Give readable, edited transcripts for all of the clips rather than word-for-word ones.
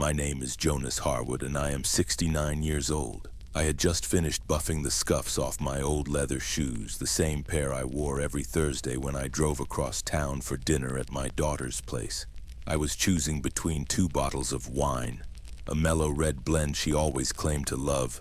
My name is Jonas Harwood and I am 69 years old. I had just finished buffing the scuffs off my old leather shoes, the same pair I wore every Thursday when I drove across town for dinner at my daughter's place. I was choosing between 2 bottles of wine, a mellow red blend she always claimed to love,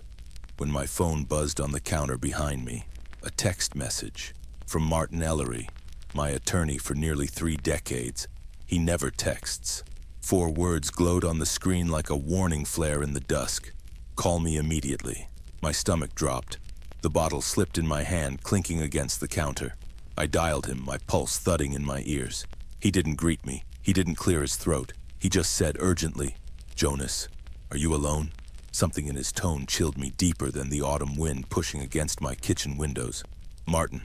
when my phone buzzed on the counter behind me. A text message from Martin Ellery, my attorney for nearly 3 decades. He never texts. 4 words glowed on the screen like a warning flare in the dusk. Call me immediately. My stomach dropped. The bottle slipped in my hand, clinking against the counter. I dialed him, my pulse thudding in my ears. He didn't greet me. He didn't clear his throat. He just said urgently, "Jonas, are you alone?" Something in his tone chilled me deeper than the autumn wind pushing against my kitchen windows. "Martin,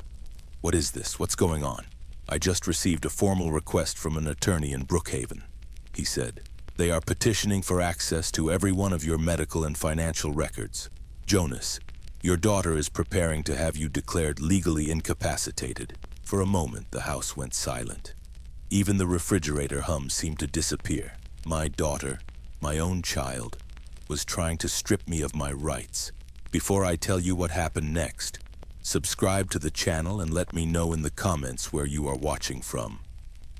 what is this? What's going on?" "I just received a formal request from an attorney in Brookhaven," he said. "They are petitioning for access to every one of your medical and financial records. Jonas, your daughter is preparing to have you declared legally incapacitated." For a moment, the house went silent. Even the refrigerator hum seemed to disappear. My daughter, my own child, was trying to strip me of my rights. Before I tell you what happened next, subscribe to the channel and let me know in the comments where you are watching from.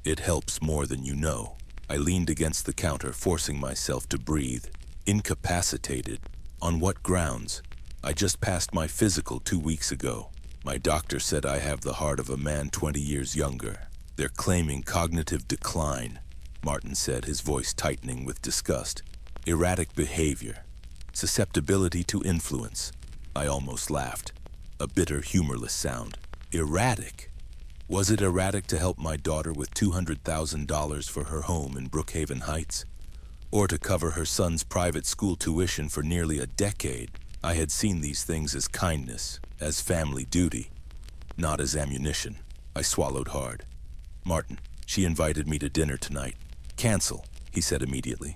It helps more than you know. I leaned against the counter, forcing myself to breathe. Incapacitated? On what grounds? I just passed my physical 2 weeks ago. My doctor said I have the heart of a man 20 years younger. They're claiming cognitive decline, Martin said, his voice tightening with disgust. Erratic behavior. Susceptibility to influence. I almost laughed. A bitter, humorless sound. Erratic? Was it erratic to help my daughter with $200,000 for her home in Brookhaven Heights? Or to cover her son's private school tuition for nearly a decade? I had seen these things as kindness, as family duty, not as ammunition. I swallowed hard. "Martin, she invited me to dinner tonight." "Cancel," he said immediately.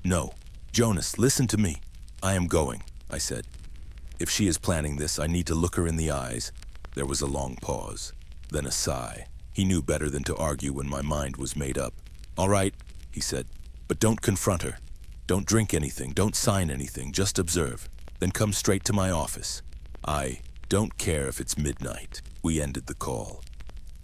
"No. Jonas, listen to me." "I am going," I said. "If she is planning this, I need to look her in the eyes." There was a long pause, then a sigh. He knew better than to argue when my mind was made up. "All right," he said, "but don't confront her. Don't drink anything, don't sign anything, just observe. Then come straight to my office." "I don't care if it's midnight." We ended the call.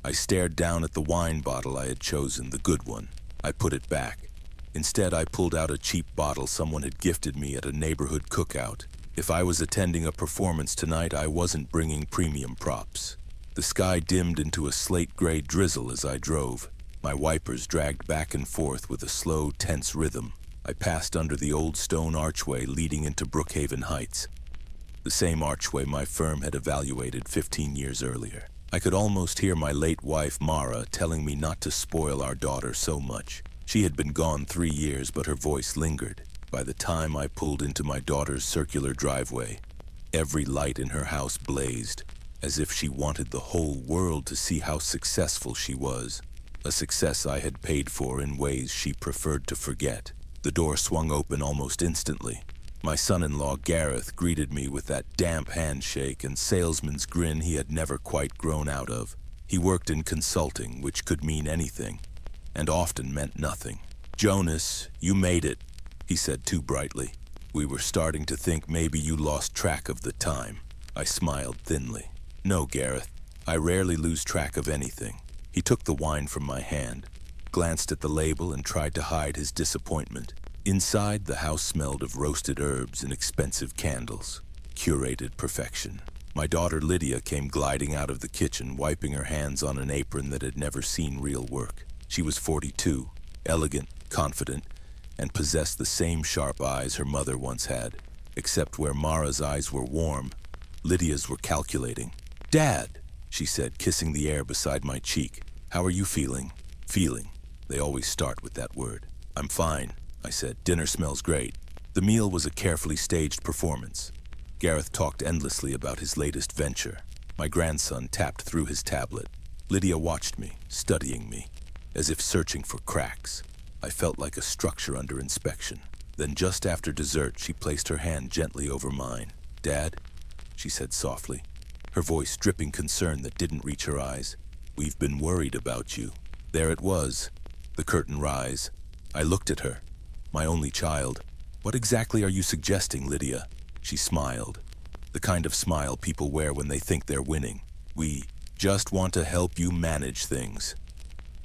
I stared down at the wine bottle I had chosen, the good one. I put it back. Instead, I pulled out a cheap bottle someone had gifted me at a neighborhood cookout. If I was attending a performance tonight, I wasn't bringing premium props. The sky dimmed into a slate-gray drizzle as I drove. My wipers dragged back and forth with a slow, tense rhythm. I passed under the old stone archway leading into Brookhaven Heights, the same archway my firm had evaluated 15 years earlier. I could almost hear my late wife, Mara, telling me not to spoil our daughter so much. She had been gone 3 years, but her voice lingered. By the time I pulled into my daughter's circular driveway, every light in her house blazed, as if she wanted the whole world to see how successful she was. A success I had paid for in ways she preferred to forget. The door swung open almost instantly. My son-in-law, Gareth, greeted me with that damp handshake and salesman's grin he had never quite grown out of. He worked in consulting, which could mean anything, and often meant nothing. "Jonas, you made it," he said too brightly. "We were starting to think maybe you lost track of the time." I smiled thinly. "No, Gareth, I rarely lose track of anything." He took the wine from my hand, glanced at the label, and tried to hide his disappointment. Inside, the house smelled of roasted herbs and expensive candles. Curated perfection. My daughter Lydia came gliding out of the kitchen, wiping her hands on an apron that had never seen real work. She was 42, elegant, confident, and possessed the same sharp eyes her mother once had. Except where Mara's eyes were warm, Lydia's were calculating. "Dad," she said, kissing the air beside my cheek. "How are you feeling?" Feeling. They always start with that word. "I'm fine," I said. "Dinner smells great." The meal was a carefully staged performance. Gareth talked endlessly about his latest venture. My grandson tapped through his tablet. Lydia watched me, studying me, as if searching for cracks. I felt like a structure under inspection. Then just after dessert, she placed her hand gently over mine. "Dad," she said softly, her voice dripping concern that didn't reach her eyes. "We've been worried about you." There it was, the curtain rise. I looked at her. My only child. What exactly are you suggesting, Lydia? She smiled. The kind of smile people wear when they think they're winning. We just want to help you manage things.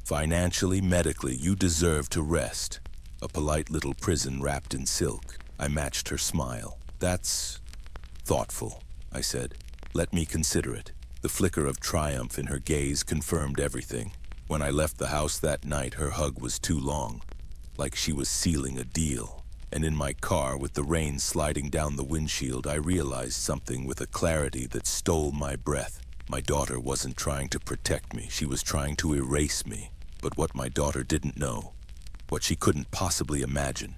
Financially, medically, you deserve to rest. A polite little prison wrapped in silk. I matched her smile. That's thoughtful, I said. Let me consider it. The flicker of triumph in her gaze confirmed everything. When I left the house that night, her hug was too long, like she was sealing a deal. And in my car, with the rain sliding down the windshield, I realized something with a clarity that stole my breath. My daughter wasn't trying to protect me, she was trying to erase me. But what my daughter didn't know, what she couldn't possibly imagine,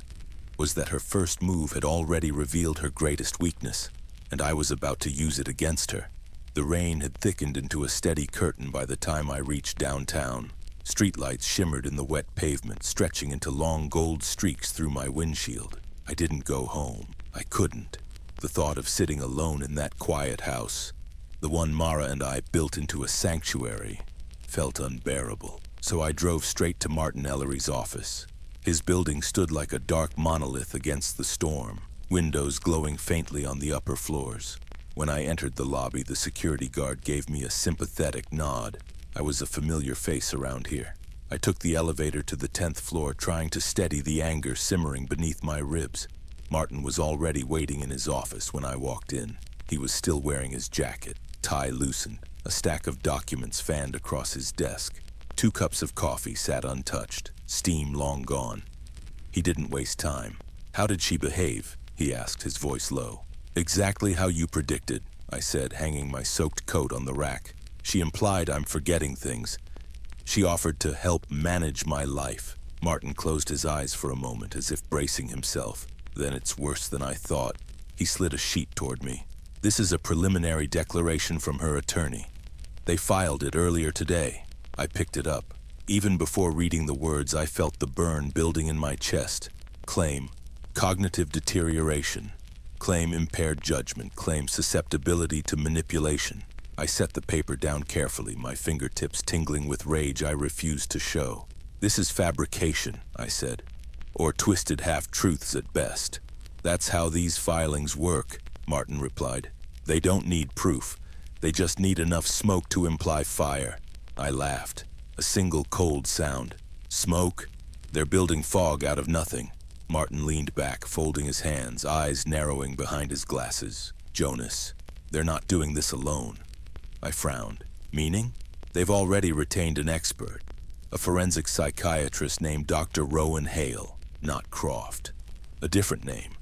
was that her first move had already revealed her greatest weakness, and I was about to use it against her. The rain had thickened into a steady curtain by the time I reached downtown. Streetlights shimmered in the wet pavement, stretching into long gold streaks through my windshield. I didn't go home. I couldn't. The thought of sitting alone in that quiet house, the one Mara and I built into a sanctuary, felt unbearable. So I drove straight to Martin Ellery's office. His building stood like a dark monolith against the storm, windows glowing faintly on the upper floors. When I entered the lobby, the security guard gave me a sympathetic nod. I was a familiar face around here. I took the elevator to the 10th floor, trying to steady the anger simmering beneath my ribs. Martin was already waiting in his office when I walked in. He was still wearing his jacket, tie loosened, a stack of documents fanned across his desk. 2 cups of coffee sat untouched, steam long gone. He didn't waste time. How did she behave? He asked, his voice low. Exactly how you predicted, I said, hanging my soaked coat on the rack. She implied I'm forgetting things. She offered to help manage my life. Martin closed his eyes for a moment, as if bracing himself. Then it's worse than I thought. He slid a sheet toward me. This is a preliminary declaration from her attorney. They filed it earlier today. I picked it up. Even before reading the words, I felt the burn building in my chest. Claim cognitive deterioration. Claim impaired judgment. Claim susceptibility to manipulation. I set the paper down carefully, my fingertips tingling with rage I refused to show. This is fabrication, I said, or twisted half-truths at best. That's how these filings work, Martin replied. They don't need proof. They just need enough smoke to imply fire. I laughed. A single cold sound. Smoke? They're building fog out of nothing. Martin leaned back, folding his hands, eyes narrowing behind his glasses. Jonas, they're not doing this alone. I frowned. Meaning? They've already retained an expert. A forensic psychiatrist named Dr. Rowan Hale, not Croft. A different name.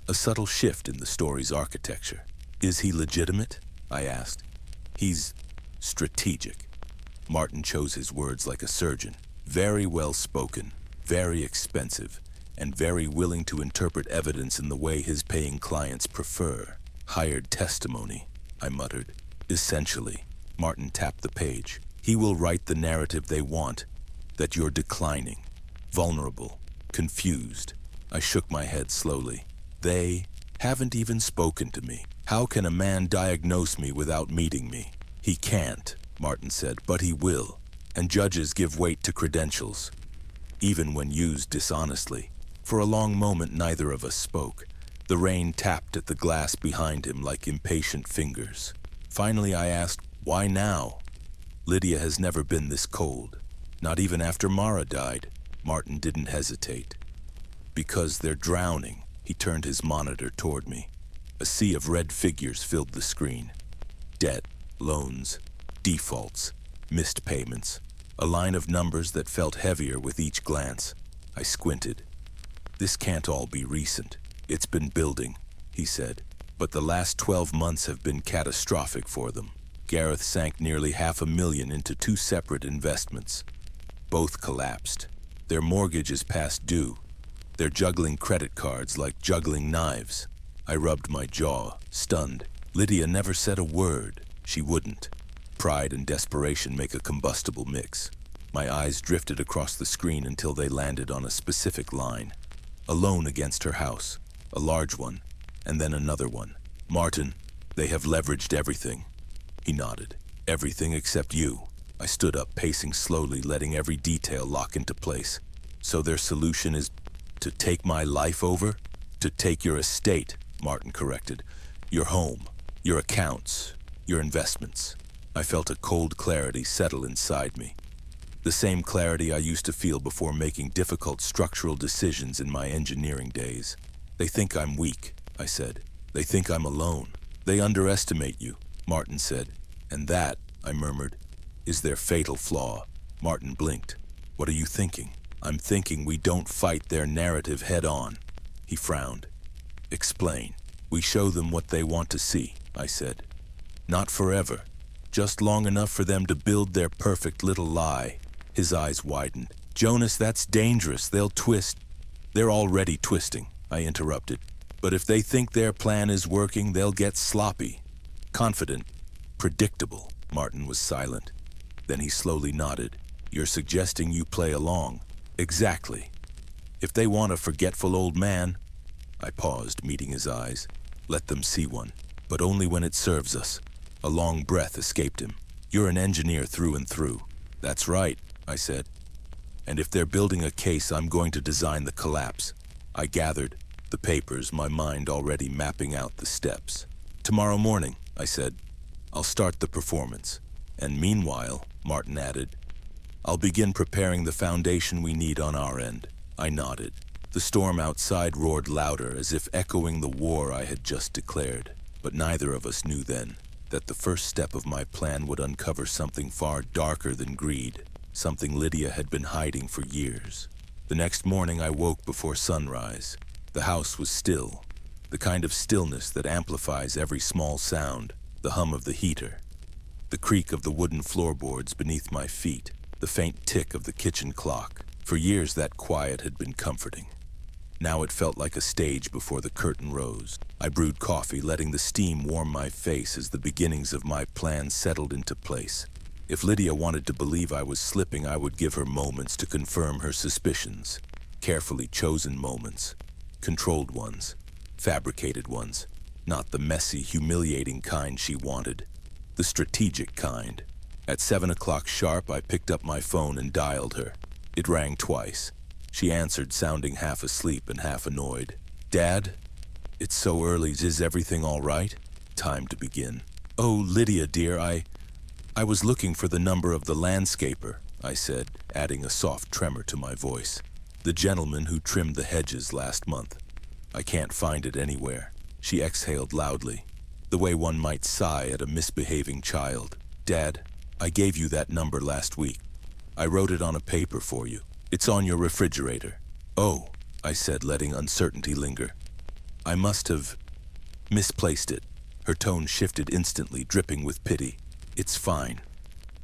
A subtle shift in the story's architecture. Is he legitimate? I asked. He's strategic. Martin chose his words like a surgeon. Very well spoken, very expensive, and very willing to interpret evidence in the way his paying clients prefer. Hired testimony, I muttered. Essentially, Martin tapped the page. He will write the narrative they want, that you're declining, vulnerable, confused. I shook my head slowly. They haven't even spoken to me. How can a man diagnose me without meeting me? He can't, Martin said, but he will. And judges give weight to credentials, even when used dishonestly. For a long moment, neither of us spoke. The rain tapped at the glass behind him like impatient fingers. Finally, I asked, why now? Lydia has never been this cold. Not even after Mara died. Martin didn't hesitate. Because they're drowning. He turned his monitor toward me. A sea of red figures filled the screen. Debt, loans, defaults, missed payments. A line of numbers that felt heavier with each glance. I squinted. This can't all be recent. It's been building, he said. But the last 12 months have been catastrophic for them. Gareth sank nearly $500,000 into 2 separate investments. Both collapsed. Their mortgage is past due. They're juggling credit cards like juggling knives. I rubbed my jaw, stunned. Lydia never said a word. She wouldn't. Pride and desperation make a combustible mix. My eyes drifted across the screen until they landed on a specific line. A loan against her house. A large one. And then another one. Martin, they have leveraged everything. He nodded. Everything except you. I stood up, pacing slowly, letting every detail lock into place. So their solution is To take my life over? To take your estate, Martin corrected. Your home, your accounts, your investments. I felt a cold clarity settle inside me. The same clarity I used to feel before making difficult structural decisions in my engineering days. They think I'm weak, I said. They think I'm alone. They underestimate you, Martin said. And that, I murmured, is their fatal flaw. Martin blinked. What are you thinking? I'm thinking we don't fight their narrative head on. He frowned. Explain. We show them what they want to see, I said. Not forever. Just long enough for them to build their perfect little lie. His eyes widened. Jonas, that's dangerous. They'll twist. They're already twisting, I interrupted. But if they think their plan is working, they'll get sloppy. Confident. Predictable. Martin was silent. Then he slowly nodded. You're suggesting you play along. Exactly. If they want a forgetful old man, I paused, meeting his eyes. Let them see one, but only when it serves us. A long breath escaped him. You're an engineer through and through. That's right, I said. And if they're building a case, I'm going to design the collapse. I gathered the papers, my mind already mapping out the steps. Tomorrow morning, I said, I'll start the performance. And meanwhile, Martin added, I'll begin preparing the foundation we need on our end. I nodded. The storm outside roared louder, as if echoing the war I had just declared. But neither of us knew then that the first step of my plan would uncover something far darker than greed, something Lydia had been hiding for years. The next morning I woke before sunrise. The house was still, the kind of stillness that amplifies every small sound, the hum of the heater, the creak of the wooden floorboards beneath my feet, the faint tick of the kitchen clock. For years that quiet had been comforting. Now it felt like a stage before the curtain rose. I brewed coffee, letting the steam warm my face as the beginnings of my plan settled into place. If Lydia wanted to believe I was slipping, I would give her moments to confirm her suspicions. Carefully chosen moments. Controlled ones. Fabricated ones. Not the messy, humiliating kind she wanted. The strategic kind. At 7 o'clock sharp, I picked up my phone and dialed her. It rang twice. She answered, sounding half asleep and half annoyed. Dad? It's so early. Is everything all right? Time to begin. Oh, Lydia, dear, I was looking for the number of the landscaper, I said, adding a soft tremor to my voice. The gentleman who trimmed the hedges last month. I can't find it anywhere. She exhaled loudly, the way one might sigh at a misbehaving child. Dad, I gave you that number last week. I wrote it on a paper for you. It's on your refrigerator. Oh, I said, letting uncertainty linger. I must have misplaced it. Her tone shifted instantly, dripping with pity. It's fine.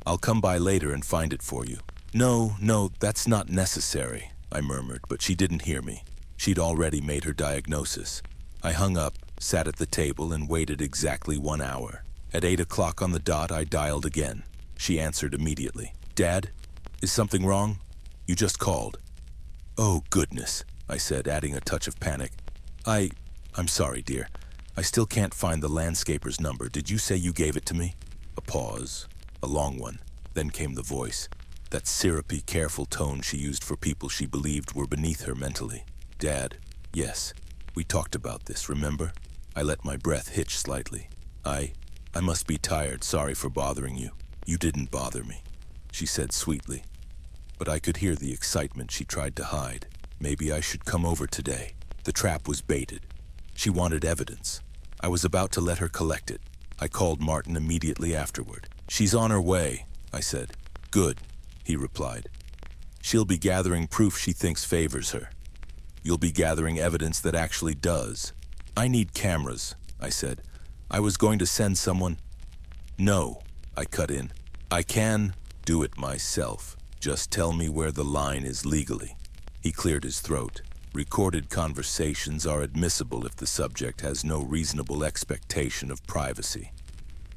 I'll come by later and find it for you. No, that's not necessary, I murmured, but she didn't hear me. She'd already made her diagnosis. I hung up, sat at the table, and waited exactly 1 hour. At 8 o'clock on the dot, I dialed again. She answered immediately. Dad, is something wrong? You just called. Oh, goodness, I said, adding a touch of panic. I'm sorry, dear. I still can't find the landscaper's number. Did you say you gave it to me? A pause, a long one. Then came the voice, that syrupy, careful tone she used for people she believed were beneath her mentally. Dad, yes, we talked about this, remember? I let my breath hitch slightly. I must be tired. Sorry for bothering you. You didn't bother me, she said sweetly. But I could hear the excitement she tried to hide. Maybe I should come over today. The trap was baited. She wanted evidence. I was about to let her collect it. I called Martin immediately afterward. She's on her way, I said. Good, he replied. She'll be gathering proof she thinks favors her. You'll be gathering evidence that actually does. I need cameras, I said. I was going to send someone. No, I cut in. I can do it myself. Just tell me where the line is legally. He cleared his throat. Recorded conversations are admissible if the subject has no reasonable expectation of privacy.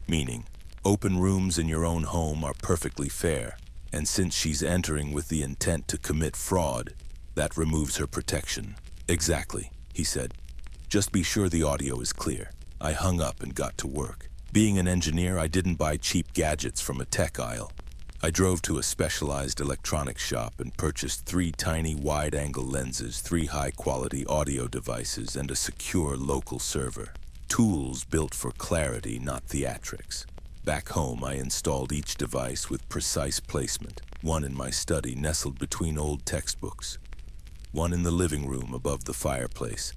Meaning, open rooms in your own home are perfectly fair, and since she's entering with the intent to commit fraud, that removes her protection. Exactly, he said. Just be sure the audio is clear. I hung up and got to work. Being an engineer, I didn't buy cheap gadgets from a tech aisle. I drove to a specialized electronics shop and purchased 3 tiny wide-angle lenses, 3 high-quality audio devices, and a secure local server. Tools built for clarity, not theatrics. Back home, I installed each device with precise placement. One in my study nestled between old textbooks. One in the living room above the fireplace,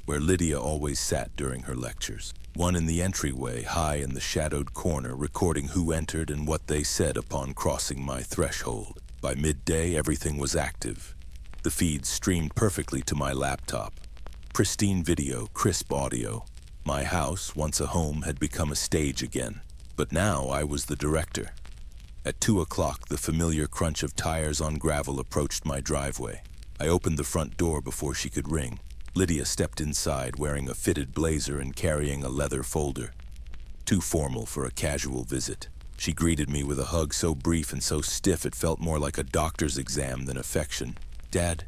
where Lydia always sat during her lectures. One in the entryway, high in the shadowed corner, recording who entered and what they said upon crossing my threshold. By midday, everything was active. The feeds streamed perfectly to my laptop. Pristine video, crisp audio. My house, once a home, had become a stage again. But now I was the director. At 2 o'clock, the familiar crunch of tires on gravel approached my driveway. I opened the front door before she could ring. Lydia stepped inside, wearing a fitted blazer and carrying a leather folder. Too formal for a casual visit. She greeted me with a hug so brief and so stiff it felt more like a doctor's exam than affection. "Dad,"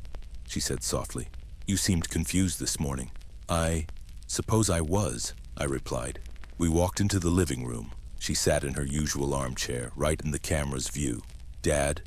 she said softly, "you seemed confused this morning." "I suppose I was," I replied. We walked into the living room. She sat in her usual armchair, right in the camera's view. "Dad,"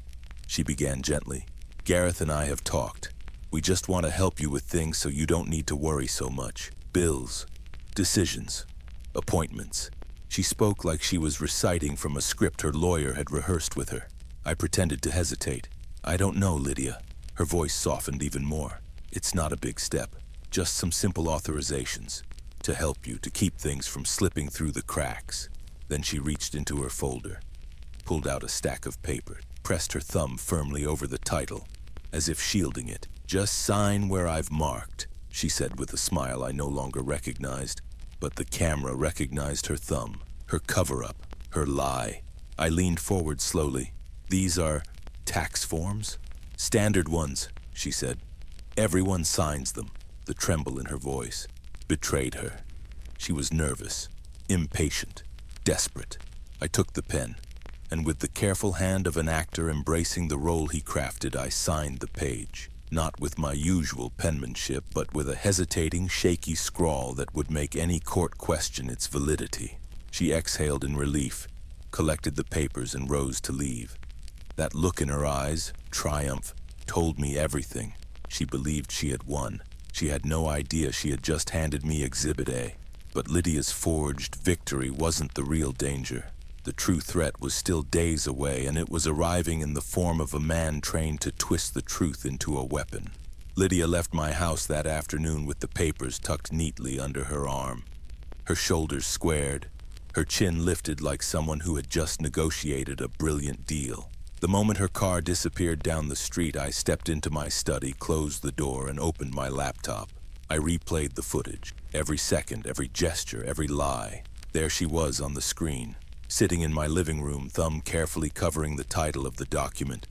she began gently, "Gareth and I have talked. We just want to help you with things so you don't need to worry so much. Bills, decisions, appointments." She spoke like she was reciting from a script her lawyer had rehearsed with her. I pretended to hesitate. "I don't know, Lydia." Her voice softened even more. "It's not a big step, just some simple authorizations to help you, to keep things from slipping through the cracks." Then she reached into her folder, pulled out a stack of paper, pressed her thumb firmly over the title, as if shielding it. "Just sign where I've marked," she said with a smile I no longer recognized. But the camera recognized her thumb, her cover-up, her lie. I leaned forward slowly. "These are tax forms?" "Standard ones," she said. "Everyone signs them." The tremble in her voice betrayed her. She was nervous, impatient, desperate. I took the pen, and with the careful hand of an actor embracing the role he crafted, I signed the page. Not with my usual penmanship, but with a hesitating, shaky scrawl that would make any court question its validity. She exhaled in relief, collected the papers, and rose to leave. That look in her eyes, triumph, told me everything. She believed she had won. She had no idea she had just handed me Exhibit A. But Lydia's forged victory wasn't the real danger. The true threat was still days away, and it was arriving in the form of a man trained to twist the truth into a weapon. Lydia left my house that afternoon with the papers tucked neatly under her arm. Her shoulders squared, her chin lifted like someone who had just negotiated a brilliant deal. The moment her car disappeared down the street, I stepped into my study, closed the door, and opened my laptop. I replayed the footage, every second, every gesture, every lie. There she was on the screen, sitting in my living room, thumb carefully covering the title of the document,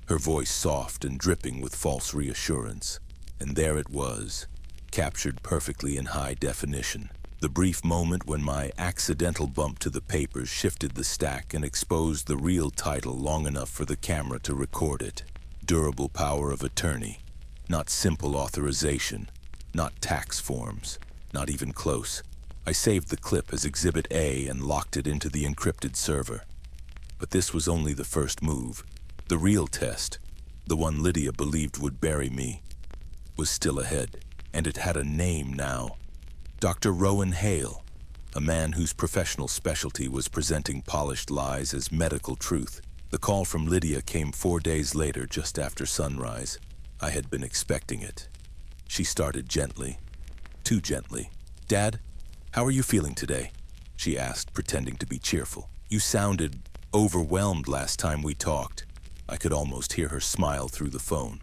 her voice soft and dripping with false reassurance. And there it was, captured perfectly in high definition. The brief moment when my accidental bump to the papers shifted the stack and exposed the real title long enough for the camera to record it. Durable power of attorney, not simple authorization, not tax forms, not even close. I saved the clip as Exhibit A and locked it into the encrypted server. But this was only the first move. The real test, the one Lydia believed would bury me, was still ahead, and it had a name now. Dr. Rowan Hale, a man whose professional specialty was presenting polished lies as medical truth. The call from Lydia came 4 days later, just after sunrise. I had been expecting it. She started gently, too gently. "Dad, how are you feeling today?" she asked, pretending to be cheerful. "You sounded overwhelmed last time we talked." I could almost hear her smile through the phone.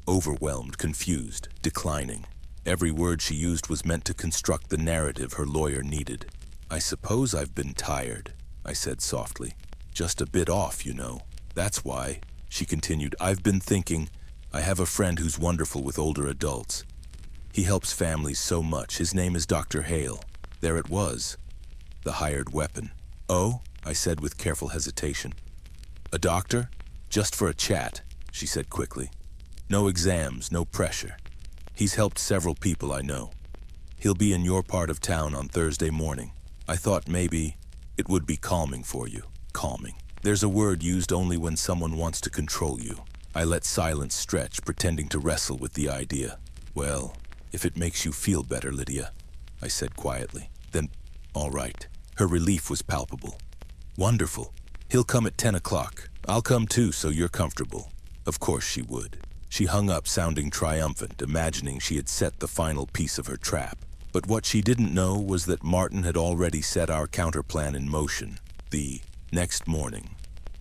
Overwhelmed, confused, declining. Every word she used was meant to construct the narrative her lawyer needed. "I suppose I've been tired," I said softly. "Just a bit off, you know. That's why," she continued. "I've been thinking, I have a friend who's wonderful with older adults. He helps families so much. His name is Dr. Hale." There it was, the hired weapon. "Oh?" I said with careful hesitation. "A doctor? Just for a chat," she said quickly. "No exams, no pressure. He's helped several people I know. He'll be in your part of town on Thursday morning. I thought maybe it would be calming for you." Calming. There's a word used only when someone wants to control you. I let silence stretch, pretending to wrestle with the idea. Well, if it makes you feel better, Lydia, I said quietly. Then, all right. Her relief was palpable. Wonderful. He'll come at 10 o'clock. I'll come too, so you're comfortable. Of course she would. She hung up, sounding triumphant, imagining she had set the final piece of her trap. But what she didn't know was that Martin had already set our counterplan in motion. The next morning,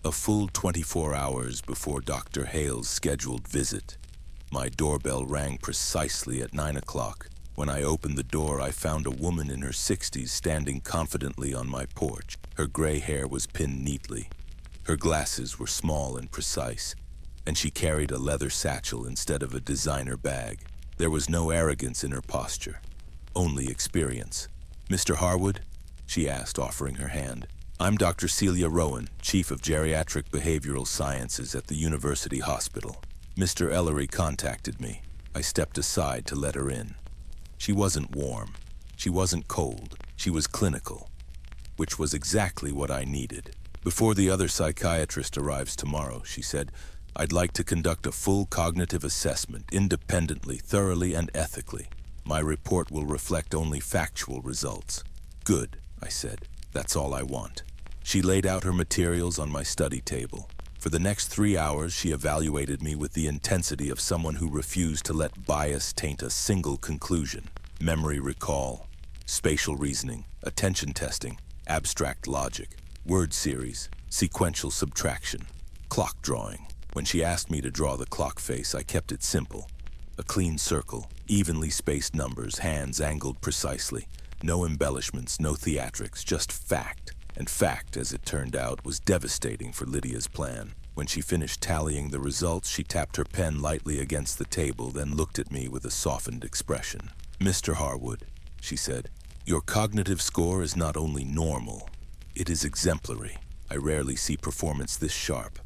a full 24 hours before Dr. Hale's scheduled visit, my doorbell rang precisely at 9 o'clock. When I opened the door, I found a woman in her 60s standing confidently on my porch. Her gray hair was pinned neatly. Her glasses were small and precise, and she carried a leather satchel instead of a designer bag. There was no arrogance in her posture, only experience. "Mr. Harwood?" she asked, offering her hand. "I'm Dr. Celia Rowan, Chief of Geriatric Behavioral Sciences at the University Hospital. Mr. Ellery contacted me." I stepped aside to let her in. She wasn't warm. She wasn't cold. She was clinical, which was exactly what I needed. "Before the other psychiatrist arrives tomorrow," she said, "I'd like to conduct a full cognitive assessment, independently, thoroughly, and ethically. My report will reflect only factual results." "Good," I said. "That's all I want." She laid out her materials on my study table. For the next 3 hours, she evaluated me with the intensity of someone who refused to let bias taint a single conclusion. Memory recall, spatial reasoning, attention testing, abstract logic, word series, sequential subtraction, clock drawing. When she asked me to draw the clock face, I kept it simple. A clean circle, evenly spaced numbers, hands angled precisely. No embellishments, no theatrics, just fact. And fact, as it turned out, was devastating for Lydia's plan. When she finished tallying the results, she tapped her pen lightly against the table, then looked at me with a softened expression. "Mr. Harwood," she said, "your cognitive score is not only normal, it is exemplary. I rarely see performance this sharp.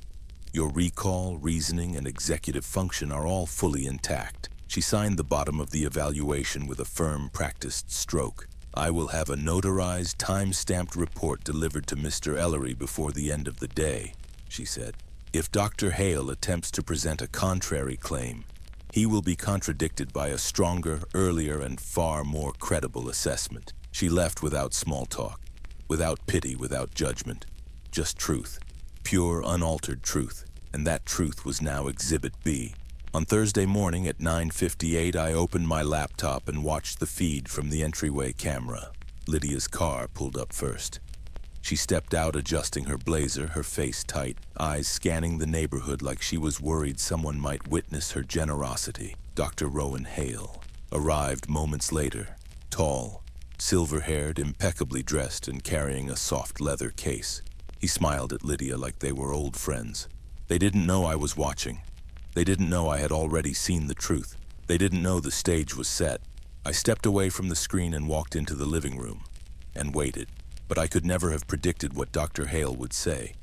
Your recall, reasoning, and executive function are all fully intact." She signed the bottom of the evaluation with a firm, practiced stroke. "I will have a notarized, time-stamped report delivered to Mr. Ellery before the end of the day," she said. "If Dr. Hale attempts to present a contrary claim, he will be contradicted by a stronger, earlier, and far more credible assessment." She left without small talk, without pity, without judgment. Just truth. Pure, unaltered truth. And that truth was now Exhibit B. On Thursday morning at 9:58, I opened my laptop and watched the feed from the entryway camera. Lydia's car pulled up first. She stepped out, adjusting her blazer, her face tight, eyes scanning the neighborhood like she was worried someone might witness her generosity. Dr. Rowan Hale arrived moments later, tall, silver-haired, impeccably dressed, and carrying a soft leather case. He smiled at Lydia like they were old friends. They didn't know I was watching. They didn't know I had already seen the truth. They didn't know the stage was set. I stepped away from the screen and walked into the living room and waited. But I could never have predicted what Dr. Hale would say,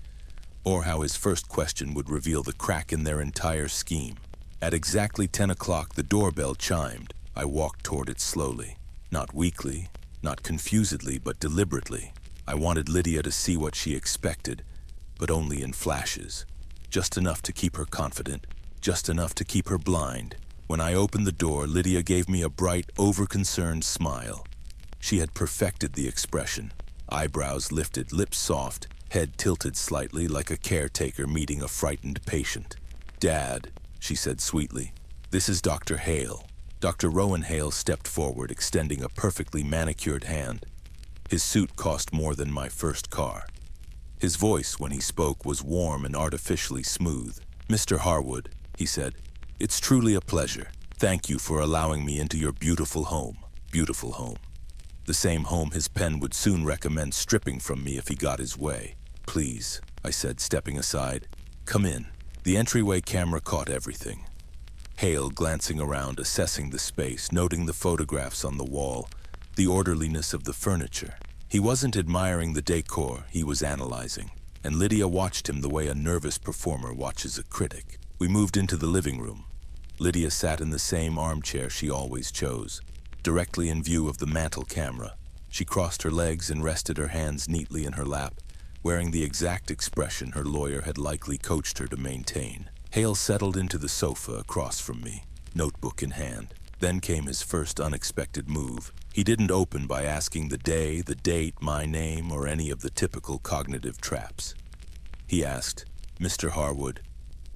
or how his first question would reveal the crack in their entire scheme. At exactly 10 o'clock, the doorbell chimed. I walked toward it slowly, not weakly, not confusedly, but deliberately. I wanted Lydia to see what she expected, but only in flashes. Just enough to keep her confident, just enough to keep her blind. When I opened the door, Lydia gave me a bright, over-concerned smile. She had perfected the expression. Eyebrows lifted, lips soft, head tilted slightly like a caretaker meeting a frightened patient. "Dad," she said sweetly, "this is Dr. Hale." Dr. Rowan Hale stepped forward, extending a perfectly manicured hand. His suit cost more than my first car. His voice, when he spoke, was warm and artificially smooth. "Mr. Harwood," he said, "it's truly a pleasure. Thank you for allowing me into your beautiful home. Beautiful home. The same home his pen would soon recommend stripping from me if he got his way." "Please," I said, stepping aside. "Come in." The entryway camera caught everything. Hale glancing around, assessing the space, noting the photographs on the wall, the orderliness of the furniture. He wasn't admiring the decor, he was analyzing. And Lydia watched him the way a nervous performer watches a critic. We moved into the living room. Lydia sat in the same armchair she always chose, directly in view of the mantel camera. She crossed her legs and rested her hands neatly in her lap, wearing the exact expression her lawyer had likely coached her to maintain. Hale settled into the sofa across from me, notebook in hand. Then came his first unexpected move. He didn't open by asking the day, the date, my name, or any of the typical cognitive traps. He asked, "Mr. Harwood,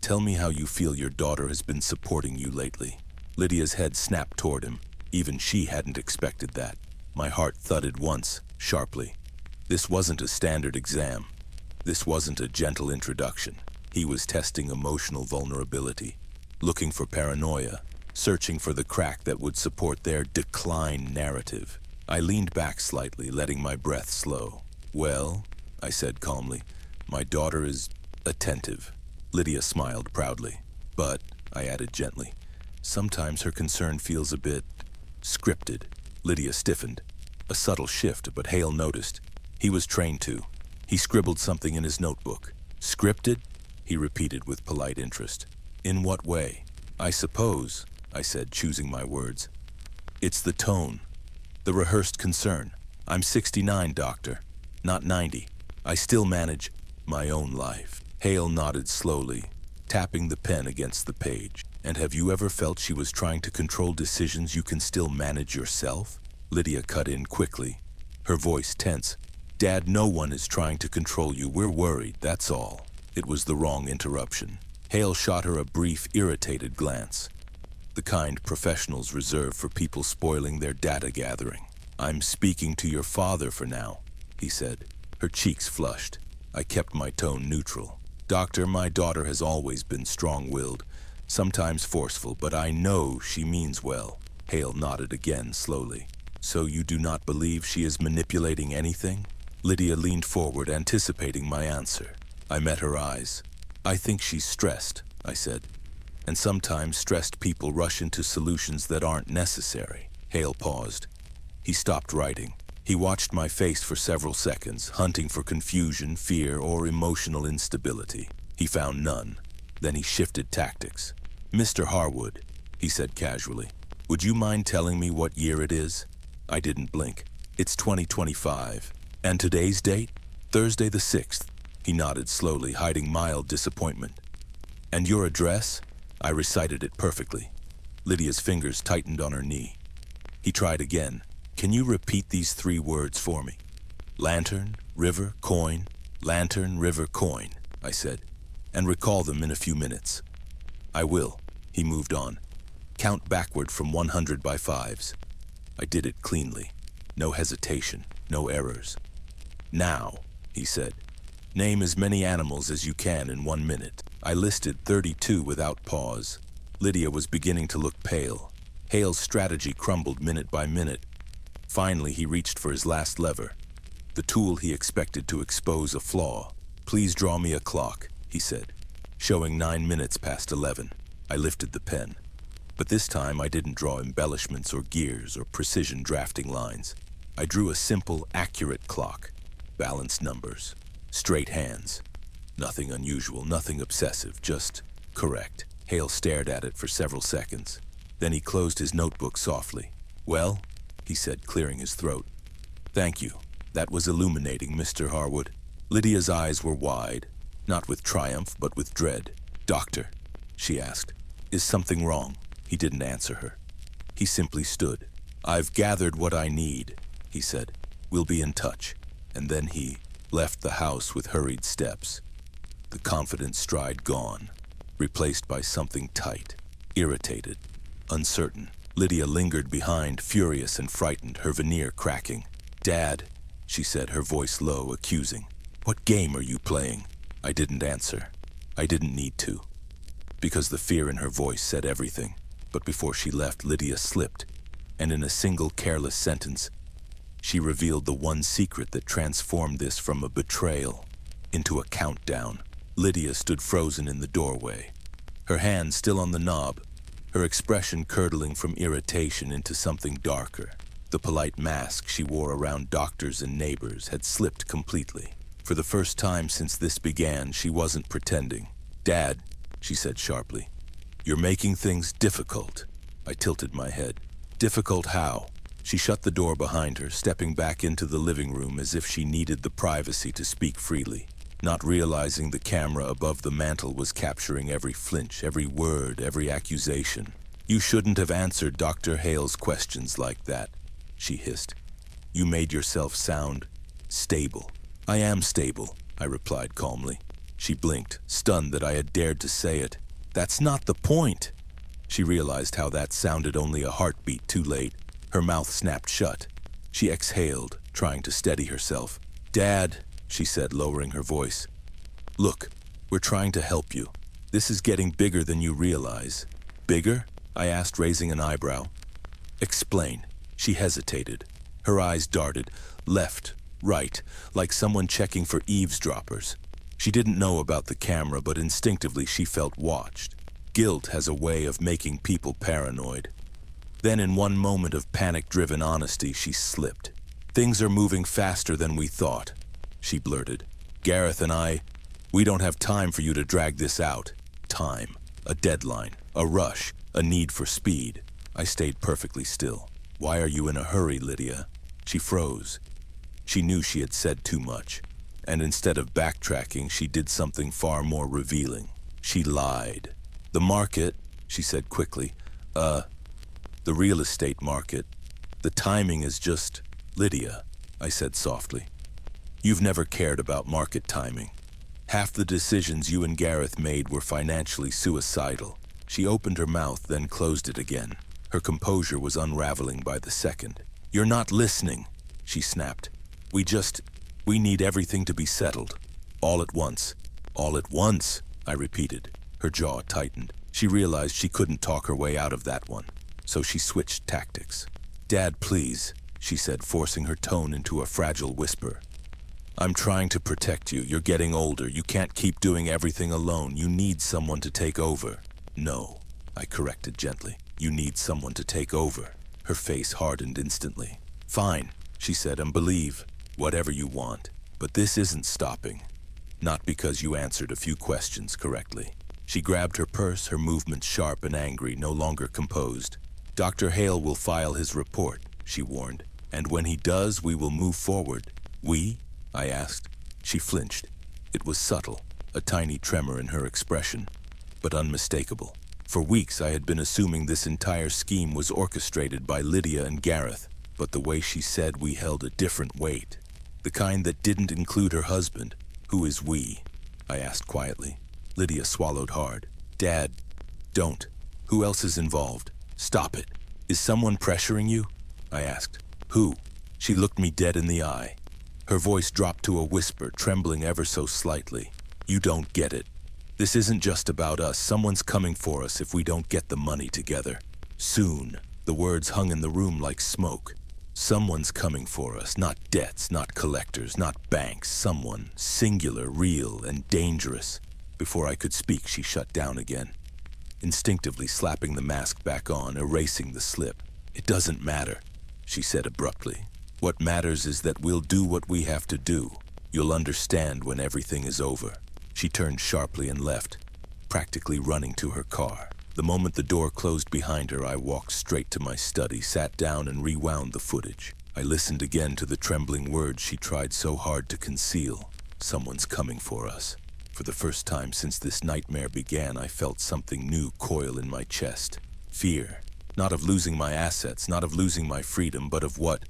tell me how you feel your daughter has been supporting you lately." Lydia's head snapped toward him. Even she hadn't expected that. My heart thudded once, sharply. This wasn't a standard exam. This wasn't a gentle introduction. He was testing emotional vulnerability, looking for paranoia, searching for the crack that would support their decline narrative. I leaned back slightly, letting my breath slow. "Well," I said calmly, "my daughter is attentive." Lydia smiled proudly. "But," I added gently, "sometimes her concern feels a bit scripted." Lydia stiffened. A subtle shift, but Hale noticed. He was trained to. He scribbled something in his notebook. "Scripted?" he repeated with polite interest. "In what way?" "I suppose," I said, choosing my words, "it's the tone, the rehearsed concern. I'm 69, doctor, not 90. I still manage my own life." Hale nodded slowly, tapping the pen against the page. "And have you ever felt she was trying to control decisions you can still manage yourself?" Lydia cut in quickly, her voice tense. "Dad, no one is trying to control you. We're worried, that's all." It was the wrong interruption. Hale shot her a brief, irritated glance, the kind professionals reserve for people spoiling their data gathering. "I'm speaking to your father for now," he said. Her cheeks flushed. I kept my tone neutral. "Doctor, my daughter has always been strong-willed, sometimes forceful, but I know she means well." Hale nodded again, slowly. "So you do not believe she is manipulating anything?" Lydia leaned forward, anticipating my answer. I met her eyes. "I think she's stressed," I said. "And sometimes stressed people rush into solutions that aren't necessary." Hale paused. He stopped writing. He watched my face for several seconds, hunting for confusion, fear, or emotional instability. He found none. Then he shifted tactics. "Mr. Harwood," he said casually, "would you mind telling me what year it is?" I didn't blink. "It's 2025. And today's date? Thursday the 6th. He nodded slowly, hiding mild disappointment. "And your address?" I recited it perfectly. Lydia's fingers tightened on her knee. He tried again. "Can you repeat these 3 words for me?" "Lantern, river, coin." "Lantern, river, coin," I said. "And recall them in a few minutes." "I will." He moved on. "Count backward from 100 by 5s. I did it cleanly. No hesitation, no errors. "Now," he said, "name as many animals as you can in 1 minute." I listed 32 without pause. Lydia was beginning to look pale. Hale's strategy crumbled minute by minute. Finally, he reached for his last lever, the tool he expected to expose a flaw. "Please draw me a clock," he said, showing 9 minutes past 11. I lifted the pen. But this time I didn't draw embellishments or gears or precision drafting lines. I drew a simple, accurate clock. Balanced numbers. Straight hands. Nothing unusual, nothing obsessive, just correct. Hale stared at it for several seconds. Then he closed his notebook softly. "Well," he said, clearing his throat. "Thank you. That was illuminating, Mr. Harwood." Lydia's eyes were wide, not with triumph, but with dread. "Doctor," she asked, "is something wrong?" He didn't answer her. He simply stood. "I've gathered what I need," he said. "We'll be in touch." And then he left the house with hurried steps. The confident stride gone, replaced by something tight, irritated, uncertain. Lydia lingered behind, furious and frightened, her veneer cracking. "Dad," she said, her voice low, accusing. "What game are you playing?" I didn't answer. I didn't need to, because the fear in her voice said everything. But before she left, Lydia slipped, and in a single careless sentence, she revealed the one secret that transformed this from a betrayal into a countdown. Lydia stood frozen in the doorway, her hand still on the knob, her expression curdling from irritation into something darker. The polite mask she wore around doctors and neighbors had slipped completely. For the first time since this began, she wasn't pretending. "Dad," she said sharply, "you're making things difficult." I tilted my head. "Difficult how?" She shut the door behind her, stepping back into the living room as if she needed the privacy to speak freely, not realizing the camera above the mantel was capturing every flinch, every word, every accusation. "You shouldn't have answered Dr. Hale's questions like that," she hissed. "You made yourself sound stable." "I am stable," I replied calmly. She blinked, stunned that I had dared to say it. "That's not the point." She realized how that sounded only a heartbeat too late. Her mouth snapped shut. She exhaled, trying to steady herself. "Dad," she said, lowering her voice. "Look, we're trying to help you. This is getting bigger than you realize." "Bigger?" I asked, raising an eyebrow. "Explain." She hesitated. Her eyes darted left, right, like someone checking for eavesdroppers. She didn't know about the camera, but instinctively she felt watched. Guilt has a way of making people paranoid. Then in one moment of panic-driven honesty, she slipped. "Things are moving faster than we thought," she blurted. "Gareth and we don't have time for you to drag this out." Time, a deadline, a rush, a need for speed. I stayed perfectly still. "Why are you in a hurry, Lydia?" She froze. She knew she had said too much, and instead of backtracking, she did something far more revealing. She lied. "The market," she said quickly, the real estate market. The timing is just..." "Lydia," I said softly, "you've never cared about market timing. Half the decisions you and Gareth made were financially suicidal." She opened her mouth, then closed it again. Her composure was unraveling by the second. "You're not listening," she snapped. We need everything to be settled. All at once." "All at once," I repeated. Her jaw tightened. She realized she couldn't talk her way out of that one, so she switched tactics. "Dad, please," she said, forcing her tone into a fragile whisper. "I'm trying to protect you. You're getting older. You can't keep doing everything alone. You need someone to take over." "No," I corrected gently. "You need someone to take over." Her face hardened instantly. "Fine," she said, "and believe whatever you want. But this isn't stopping. Not because you answered a few questions correctly." She grabbed her purse, her movements sharp and angry, no longer composed. "Dr. Hale will file his report," she warned. "And when he does, we will move forward." "We?" I asked. She flinched. It was subtle, a tiny tremor in her expression, but unmistakable. For weeks I had been assuming this entire scheme was orchestrated by Lydia and Gareth, but the way she said we held a different weight. The kind that didn't include her husband. "Who is we?" I asked quietly. Lydia swallowed hard. "Dad, don't. Who else is involved? Stop it. Is someone pressuring you?" I asked. "Who?" She looked me dead in the eye. Her voice dropped to a whisper, trembling ever so slightly. "You don't get it. This isn't just about us. Someone's coming for us if we don't get the money together. Soon." The words hung in the room like smoke. "Someone's coming for us, not debts, not collectors, not banks. Someone, singular, real, and dangerous." Before I could speak, she shut down again, instinctively slapping the mask back on, erasing the slip. "It doesn't matter," she said abruptly. "What matters is that we'll do what we have to do. You'll understand when everything is over." She turned sharply and left, practically running to her car. The moment the door closed behind her, I walked straight to my study, sat down and rewound the footage. I listened again to the trembling words she tried so hard to conceal. "Someone's coming for us." For the first time since this nightmare began, I felt something new coil in my chest. Fear. Not of losing my assets, not of losing my freedom, but of what,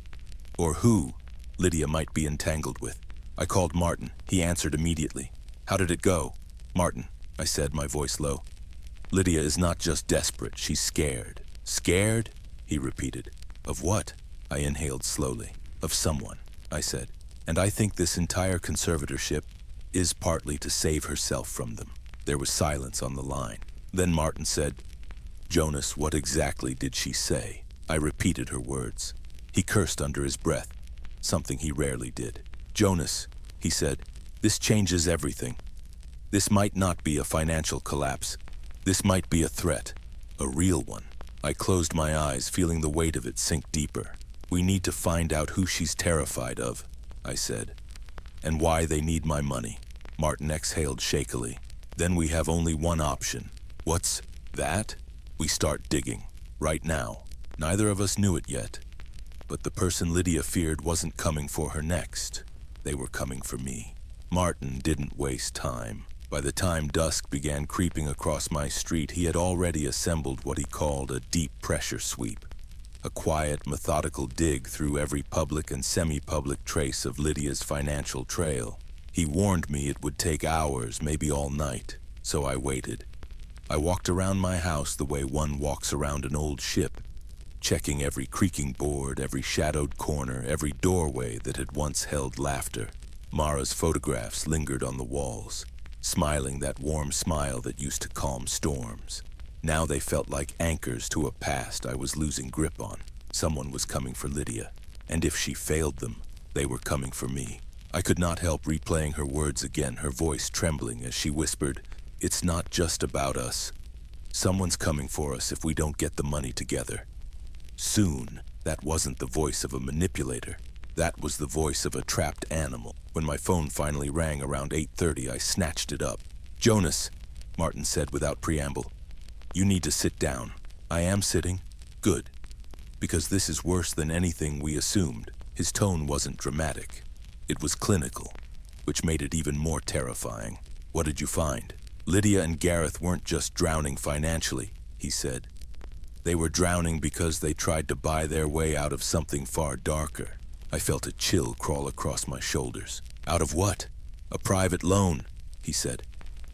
or who, Lydia might be entangled with. I called Martin. He answered immediately. "How did it go?" "Martin," I said, my voice low. "Lydia is not just desperate, she's scared." "Scared?" he repeated. "Of what?" I inhaled slowly. "Of someone," I said. "And I think this entire conservatorship is partly to save herself from them." There was silence on the line. Then Martin said, "Jonas, what exactly did she say?" I repeated her words. He cursed under his breath, something he rarely did. "Jonas," he said, "this changes everything. This might not be a financial collapse. This might be a threat, a real one." I closed my eyes, feeling the weight of it sink deeper. "We need to find out who she's terrified of," I said, "and why they need my money." Martin exhaled shakily. "Then we have only one option." "What's that?" "We start digging. Right now. Neither of us knew it yet. But the person Lydia feared wasn't coming for her next. They were coming for me. Martin didn't waste time. By the time dusk began creeping across my street, he had already assembled what he called a deep pressure sweep. A quiet, methodical dig through every public and semi-public trace of Lydia's financial trail. He warned me it would take hours, maybe all night, so I waited. I walked around my house the way one walks around an old ship, checking every creaking board, every shadowed corner, every doorway that had once held laughter. Mara's photographs lingered on the walls, smiling that warm smile that used to calm storms. Now they felt like anchors to a past I was losing grip on. Someone was coming for Lydia, and if she failed them, they were coming for me. I could not help replaying her words again, her voice trembling as she whispered, "It's not just about us. Someone's coming for us if we don't get the money together." Soon, that wasn't the voice of a manipulator. That was the voice of a trapped animal. When my phone finally rang around 8:30, I snatched it up. "Jonas," Martin said without preamble, "you need to sit down." "I am sitting." "Good. Because this is worse than anything we assumed." His tone wasn't dramatic. It was clinical, which made it even more terrifying. "What did you find?" "Lydia and Gareth weren't just drowning financially," he said. "They were drowning because they tried to buy their way out of something far darker." I felt a chill crawl across my shoulders. "Out of what?" "A private loan," he said.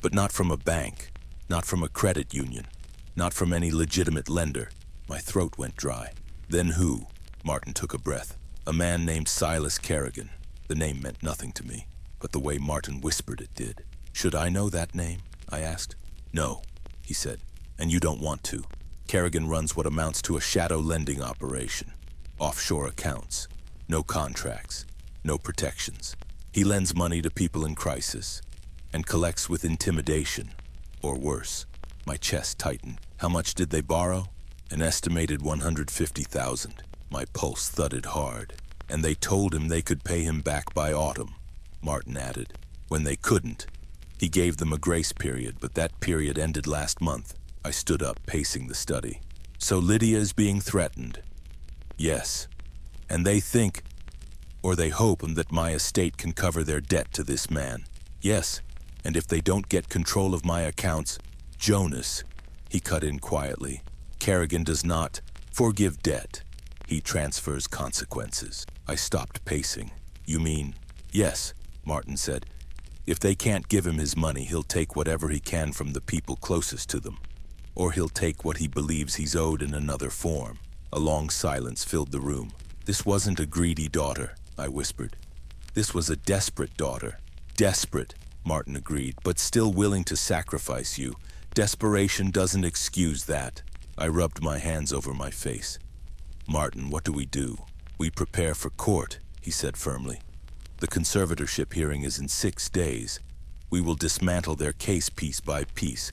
"But not from a bank, not from a credit union, not from any legitimate lender." My throat went dry. "Then who?" Martin took a breath. "A man named Silas Kerrigan." The name meant nothing to me, but the way Martin whispered it did. "Should I know that name?" I asked. "No," he said, "and you don't want to. Kerrigan runs what amounts to a shadow lending operation. Offshore accounts. No contracts. No protections. He lends money to people in crisis and collects with intimidation, or worse." My chest tightened. "How much did they borrow?" "An estimated 150,000. My pulse thudded hard. "And they told him they could pay him back by autumn," Martin added. "When they couldn't, he gave them a grace period, but that period ended last month." I stood up, pacing the study. "So Lydia is being threatened?" "Yes. And they think, or they hope, that my estate can cover their debt to this man." "Yes. And if they don't get control of my accounts..." "Jonas," he cut in quietly, "Kerrigan does not forgive debt. He transfers consequences." I stopped pacing. "You mean..." "Yes," Martin said. "If they can't give him his money, he'll take whatever he can from the people closest to them. Or he'll take what he believes he's owed in another form." A long silence filled the room. "This wasn't a greedy daughter," I whispered. "This was a desperate daughter." "Desperate," Martin agreed, "but still willing to sacrifice you. Desperation doesn't excuse that." I rubbed my hands over my face. "Martin, what do we do?" "We prepare for court," he said firmly. "The conservatorship hearing is in 6 days. We will dismantle their case piece by piece,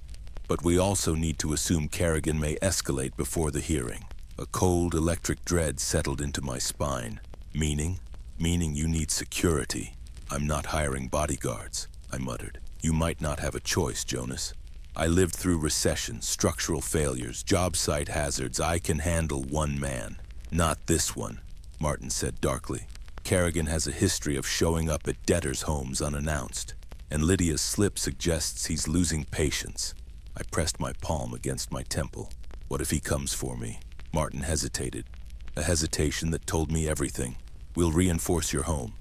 but we also need to assume Kerrigan may escalate before the hearing." A cold electric dread settled into my spine. "Meaning?" "Meaning you need security." "I'm not hiring bodyguards," I muttered. "You might not have a choice, Jonas. I lived through recessions, structural failures, job site hazards. I can handle one man." "Not this one," Martin said darkly. "Kerrigan has a history of showing up at debtors' homes unannounced, and Lydia's slip suggests he's losing patience." I pressed my palm against my temple. "What if he comes for me?" Martin hesitated, a hesitation that told me everything. "We'll reinforce your home.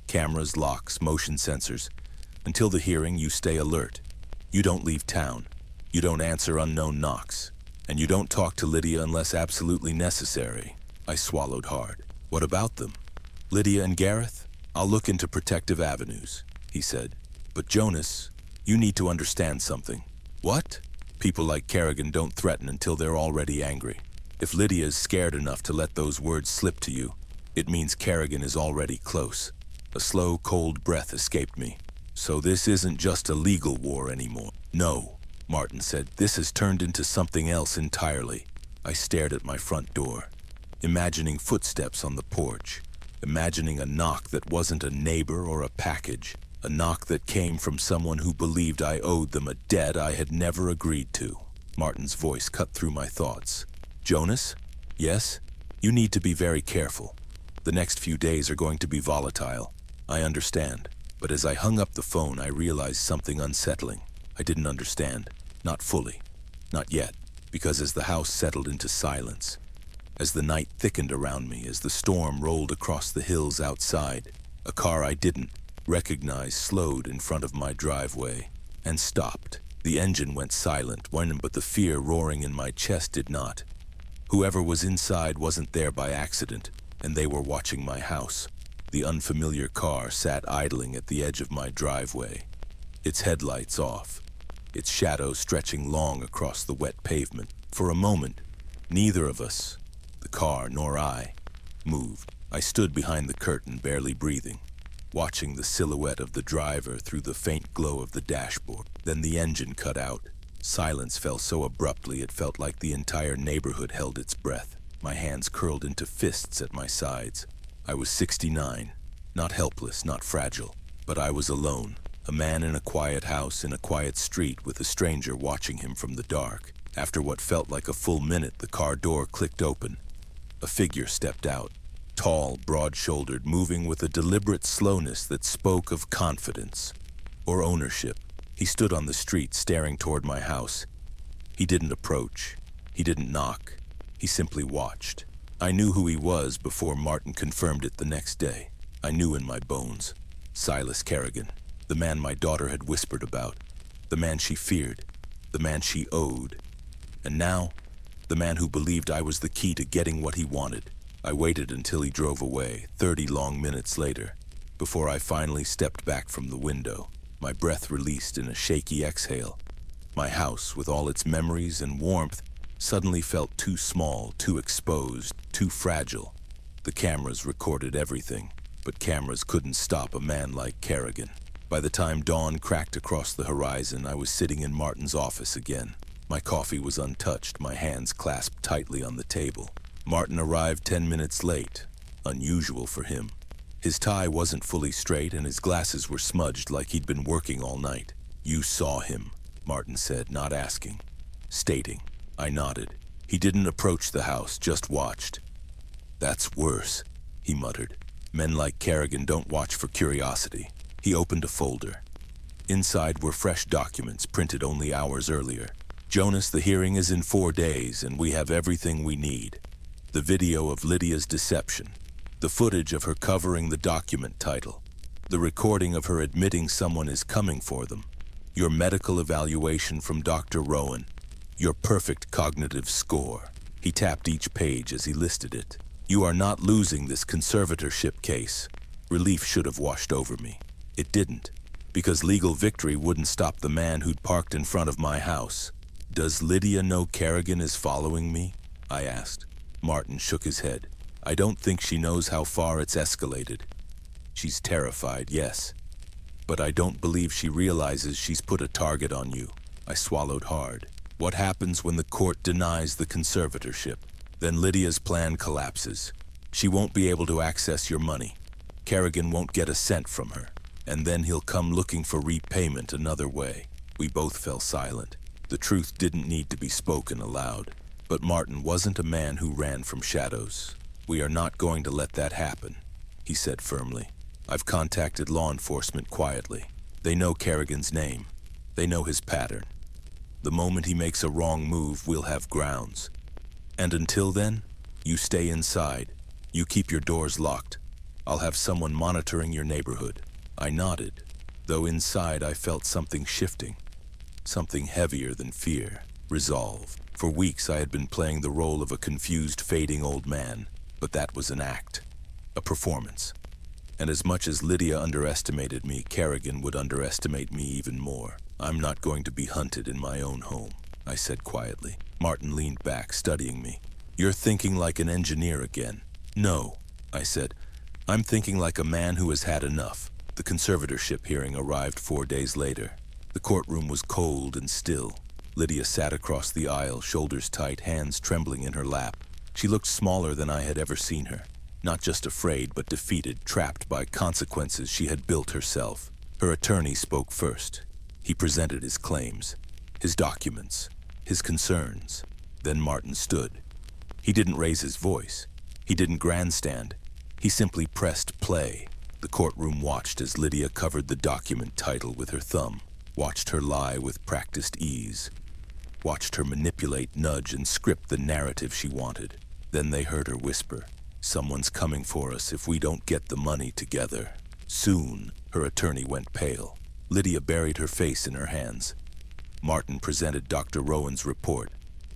Cameras, locks, motion sensors. Until the hearing, you stay alert. You don't leave town. You don't answer unknown knocks. And you don't talk to Lydia unless absolutely necessary." I swallowed hard. "What about them? Lydia and Gareth?" "I'll look into protective avenues," he said. "But Jonas, you need to understand something." "What?" "People like Kerrigan don't threaten until they're already angry. If Lydia is scared enough to let those words slip to you, it means Kerrigan is already close." A slow, cold breath escaped me. "So this isn't just a legal war anymore?" "No," Martin said. "This has turned into something else entirely." I stared at my front door, imagining footsteps on the porch, imagining a knock that wasn't a neighbor or a package, a knock that came from someone who believed I owed them a debt I had never agreed to. Martin's voice cut through my thoughts. "Jonas?" "Yes?" "You need to be very careful. The next few days are going to be volatile. I understand. But as I hung up the phone, I realized something unsettling. I didn't understand. Not fully. Not yet. Because as the house settled into silence, as the night thickened around me, as the storm rolled across the hills outside, a car I didn't recognize slowed in front of my driveway and stopped. The engine went silent, but the fear roaring in my chest did not. Whoever was inside wasn't there by accident, and they were watching my house. The unfamiliar car sat idling at the edge of my driveway, its headlights off, its shadow stretching long across the wet pavement. For a moment, neither of us, the car nor I, moved. I stood behind the curtain, barely breathing, watching the silhouette of the driver through the faint glow of the dashboard. Then the engine cut out. Silence fell so abruptly it felt like the entire neighborhood held its breath. My hands curled into fists at my sides. I was 69, not helpless, not fragile, but I was alone. A man in a quiet house in a quiet street with a stranger watching him from the dark. After what felt like a full minute, the car door clicked open. A figure stepped out, tall, broad-shouldered, moving with a deliberate slowness that spoke of confidence or ownership. He stood on the street, staring toward my house. He didn't approach. He didn't knock. He simply watched. I knew who he was before Martin confirmed it the next day. I knew in my bones. Silas Kerrigan, the man my daughter had whispered about, the man she feared, the man she owed, and now, the man who believed I was the key to getting what he wanted. I waited until he drove away, 30 long minutes later, before I finally stepped back from the window, my breath released in a shaky exhale. My house, with all its memories and warmth, suddenly felt too small, too exposed, too fragile. The cameras recorded everything, but cameras couldn't stop a man like Kerrigan. By the time dawn cracked across the horizon, I was sitting in Martin's office again. My coffee was untouched, my hands clasped tightly on the table. Martin arrived 10 minutes late, unusual for him. His tie wasn't fully straight and his glasses were smudged like he'd been working all night. "You saw him," Martin said, not asking, stating. I nodded. He didn't approach the house, just watched. "That's worse," he muttered. "Men like Kerrigan don't watch for curiosity." He opened a folder. Inside were fresh documents printed only hours earlier. "Jonas, the hearing is in 4 days and we have everything we need. The video of Lydia's deception, the footage of her covering the document title, the recording of her admitting someone is coming for them, your medical evaluation from Dr. Rowan, your perfect cognitive score." He tapped each page as he listed it. "You are not losing this conservatorship case." Relief should have washed over me. It didn't, because legal victory wouldn't stop the man who'd parked in front of my house. "Does Lydia know Kerrigan is following me?" I asked. Martin shook his head. "I don't think she knows how far it's escalated. She's terrified, yes. But I don't believe she realizes she's put a target on you." I swallowed hard. "What happens when the court denies the conservatorship? Then Lydia's plan collapses. She won't be able to access your money. Kerrigan won't get a cent from her. And then he'll come looking for repayment another way." We both fell silent. The truth didn't need to be spoken aloud. But Martin wasn't a man who ran from shadows. "We are not going to let that happen," he said firmly. "I've contacted law enforcement quietly. They know Kerrigan's name. They know his pattern. The moment he makes a wrong move, we'll have grounds. And until then, you stay inside. You keep your doors locked. I'll have someone monitoring your neighborhood." I nodded, though inside I felt something shifting. Something heavier than fear. Resolve. For weeks I had been playing the role of a confused, fading old man, but that was an act. A performance. And as much as Lydia underestimated me, Kerrigan would underestimate me even more. "I'm not going to be hunted in my own home," I said quietly. Martin leaned back, studying me. "You're thinking like an engineer again." "No," I said. "I'm thinking like a man who has had enough." The conservatorship hearing arrived 4 days later. The courtroom was cold and still. Lydia sat across the aisle, shoulders tight, hands trembling in her lap. She looked smaller than I had ever seen her. Not just afraid, but defeated, trapped by consequences she had built herself. Her attorney spoke first. He presented his claims, his documents, his concerns. Then Martin stood. He didn't raise his voice. He didn't grandstand. He simply pressed play. The courtroom watched as Lydia covered the document title with her thumb, watched her lie with practiced ease, watched her manipulate, nudge, and script the narrative she wanted. Then they heard her whisper, "Someone's coming for us if we don't get the money together." Soon, her attorney went pale. Lydia buried her face in her hands. Martin presented Dr. Rowan's report.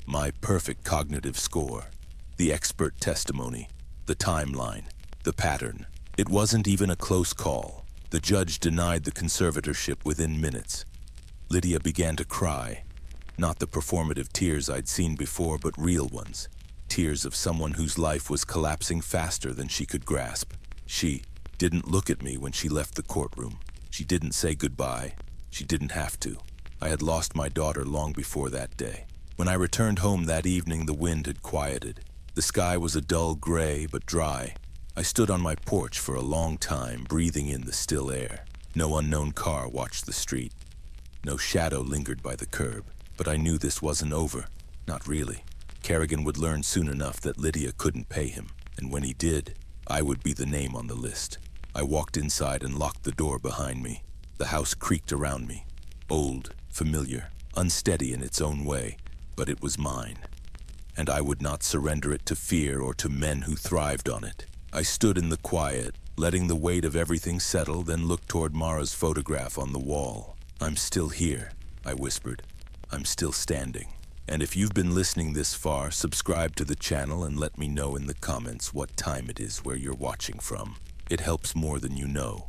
My perfect cognitive score. The expert testimony. The timeline. The pattern. It wasn't even a close call. The judge denied the conservatorship within minutes. Lydia began to cry. Not the performative tears I'd seen before, but real ones. Tears of someone whose life was collapsing faster than she could grasp. She didn't look at me when she left the courtroom. She didn't say goodbye. She didn't have to. I had lost my daughter long before that day. When I returned home that evening, the wind had quieted. The sky was a dull gray but dry. I stood on my porch for a long time, breathing in the still air. No unknown car watched the street. No shadow lingered by the curb. But I knew this wasn't over. Not really. Kerrigan would learn soon enough that Lydia couldn't pay him, and when he did, I would be the name on the list. I walked inside and locked the door behind me. The house creaked around me. Old, familiar, unsteady in its own way, but it was mine. And I would not surrender it to fear or to men who thrived on it. I stood in the quiet, letting the weight of everything settle, then looked toward Mara's photograph on the wall. "I'm still here," I whispered. "I'm still standing." And if you've been listening this far, subscribe to the channel and let me know in the comments what time it is where you're watching from. It helps more than you know.